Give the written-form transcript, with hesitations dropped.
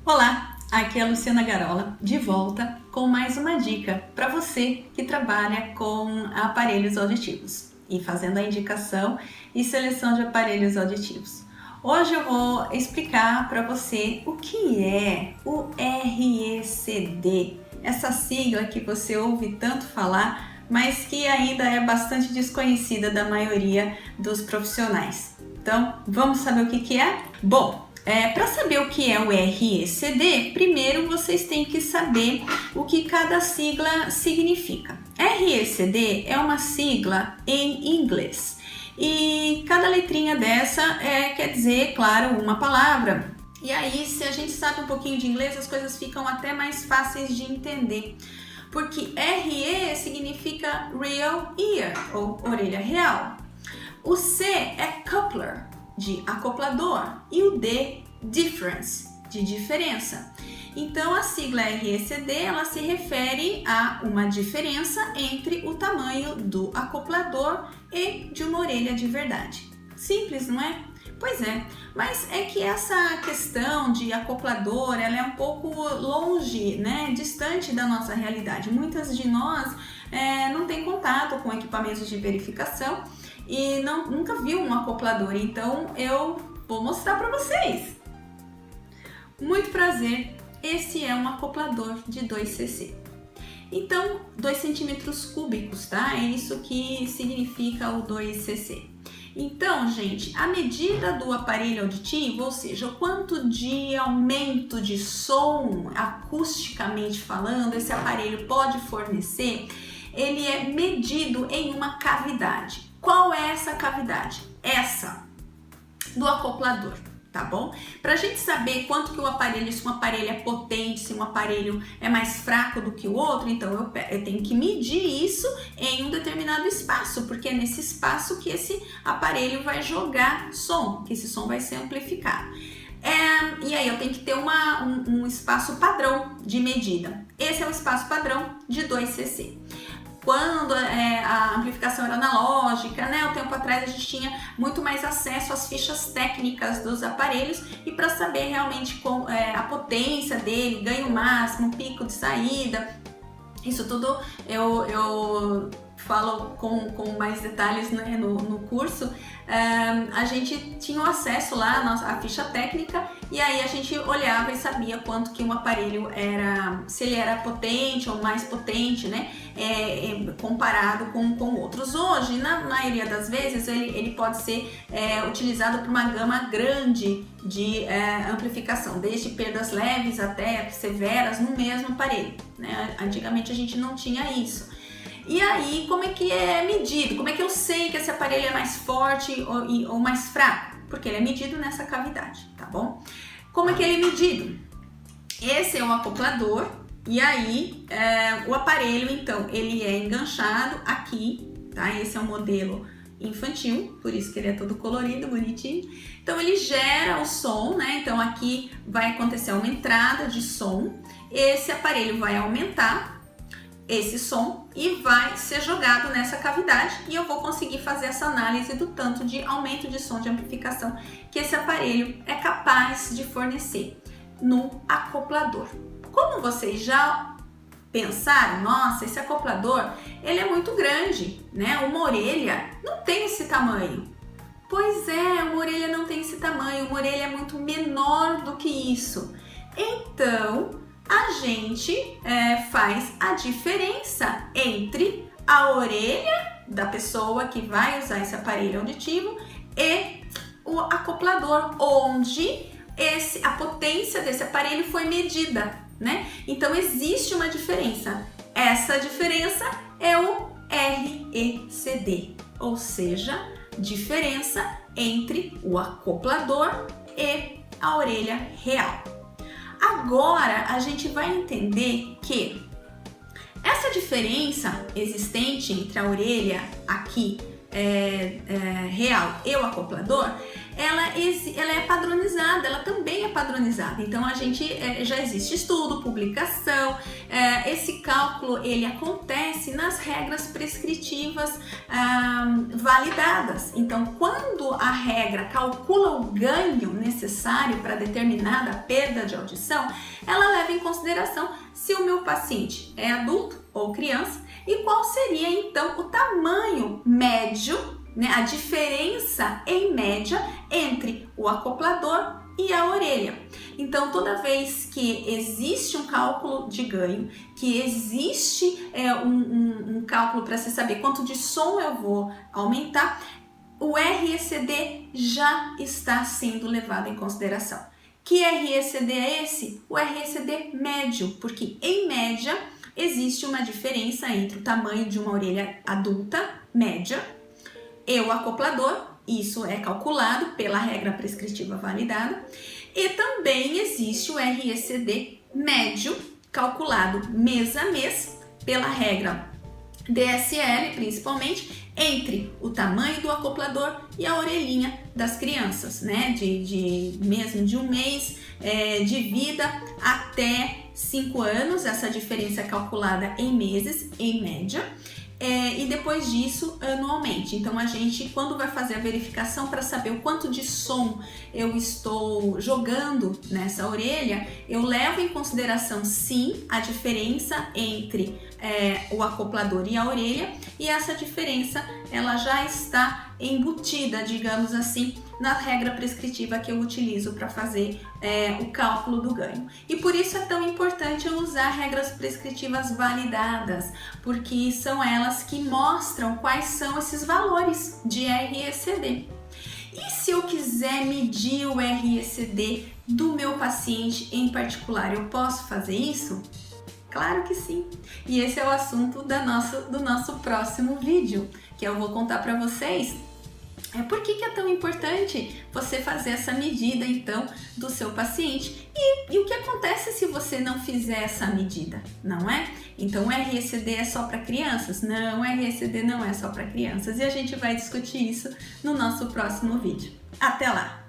Olá, aqui é a Luciana Garola, de volta com mais uma dica para você que trabalha com aparelhos auditivos e fazendo a indicação e seleção de aparelhos auditivos. Hoje eu vou explicar para você o que é o RECD, essa sigla que você ouve tanto falar, mas que ainda é bastante desconhecida da maioria dos profissionais. Então, vamos saber o que é? Bom, para saber o que é o RECD, primeiro vocês têm que saber o que cada sigla significa. RECD é uma sigla em inglês e cada letrinha dessa quer dizer, claro, uma palavra. E aí, se a gente sabe um pouquinho de inglês, as coisas ficam até mais fáceis de entender. Porque RE significa Real Ear, ou orelha real. O C é coupler, de acoplador, e o D, difference, de diferença. Então, a sigla RECD, ela se refere a uma diferença entre o tamanho do acoplador e de uma orelha de verdade. Simples, não é? Pois é, mas é que essa questão de acoplador, ela é um pouco longe, né, distante da nossa realidade. Muitas de nós não têm contato com equipamentos de verificação e nunca viu um acoplador, então eu vou mostrar para vocês. Muito prazer, esse é um acoplador de 2cc. Então, 2 centímetros cúbicos, tá? É isso que significa o 2cc. Então, gente, a medida do aparelho auditivo, ou seja, o quanto de aumento de som, acusticamente falando, esse aparelho pode fornecer, ele é medido em uma cavidade. Qual é essa cavidade? Essa do acoplador, tá bom? Pra gente saber quanto que o aparelho, se um aparelho é potente, se um aparelho é mais fraco do que o outro, então eu tenho que medir isso em um determinado espaço, porque é nesse espaço que esse aparelho vai jogar som, que esse som vai ser amplificado. E aí eu tenho que ter um espaço padrão de medida. Esse é o espaço padrão de 2cc. Quando a amplificação era analógica, né? Um tempo atrás a gente tinha muito mais acesso às fichas técnicas dos aparelhos e para saber realmente a potência dele, ganho máximo, pico de saída, isso tudo eu falo com mais detalhes, né, no curso. A gente tinha o acesso lá à ficha técnica e aí a gente olhava e sabia quanto que um aparelho era, se ele era potente ou mais potente, né, comparado com outros. Hoje, na maioria das vezes, ele pode ser utilizado por uma gama grande de amplificação, desde perdas leves até severas no mesmo aparelho, né? Antigamente a gente não tinha isso. E aí, como é que é medido? Como é que eu sei que esse aparelho é mais forte ou mais fraco? Porque ele é medido nessa cavidade, tá bom? Como é que ele é medido? Esse é um acoplador e aí o aparelho, então, ele é enganchado aqui, tá? Esse é um modelo infantil, por isso que ele é todo colorido, bonitinho. Então, ele gera o som, né? Então, aqui vai acontecer uma entrada de som. Esse aparelho vai aumentar esse som e vai ser jogado nessa cavidade e eu vou conseguir fazer essa análise do tanto de aumento de som de amplificação que esse aparelho é capaz de fornecer no acoplador. Como vocês já pensaram, nossa, esse acoplador ele é muito grande, né? Uma orelha não tem esse tamanho. Pois é, uma orelha não tem esse tamanho, uma orelha é muito menor do que isso. Então, a gente faz a diferença entre a orelha da pessoa que vai usar esse aparelho auditivo e o acoplador, onde a potência desse aparelho foi medida, né? Então existe uma diferença. Essa diferença é o RECD, ou seja, diferença entre o acoplador e a orelha real. Agora a gente vai entender que essa diferença existente entre a orelha aqui real e o acoplador, ela é padronizada, ela também é padronizada. Então já existe estudo, publicação, esse cálculo ele acontece nas regras prescritivas validadas. Então, quando a regra calcula o ganho necessário para determinada perda de audição, ela leva em consideração se o meu paciente é adulto ou criança e qual seria então o tamanho médio, né, a diferença em média entre o acoplador e a orelha. Então, toda vez que existe um cálculo de ganho, que existe um cálculo para se saber quanto de som eu vou aumentar, o RECD já está sendo levado em consideração. Que RECD é esse? O RECD médio, porque em média existe uma diferença entre o tamanho de uma orelha adulta, média, e o acoplador. Isso é calculado pela regra prescritiva validada. E também existe o RECD médio, calculado mês a mês, pela regra DSL, principalmente, entre o tamanho do acoplador e a orelhinha das crianças, né? Mesmo de um mês de vida até 5 anos, essa diferença é calculada em meses, em média. E depois disso, anualmente. Então, a gente, quando vai fazer a verificação para saber o quanto de som eu estou jogando nessa orelha, eu levo em consideração, sim, a diferença entre o acoplador e a orelha, e essa diferença, ela já está embutida, digamos assim, na regra prescritiva que eu utilizo para fazer o cálculo do ganho. E por isso é tão importante eu usar regras prescritivas validadas, porque são elas que mostram quais são esses valores de RECD. E se eu quiser medir o RECD do meu paciente em particular, eu posso fazer isso? Claro que sim! E esse é o assunto do nosso próximo vídeo, que eu vou contar para vocês por que é tão importante você fazer essa medida, então, do seu paciente e o que acontece se você não fizer essa medida, não é? Então, o RECD é só para crianças? Não, o RECD não é só para crianças e a gente vai discutir isso no nosso próximo vídeo. Até lá!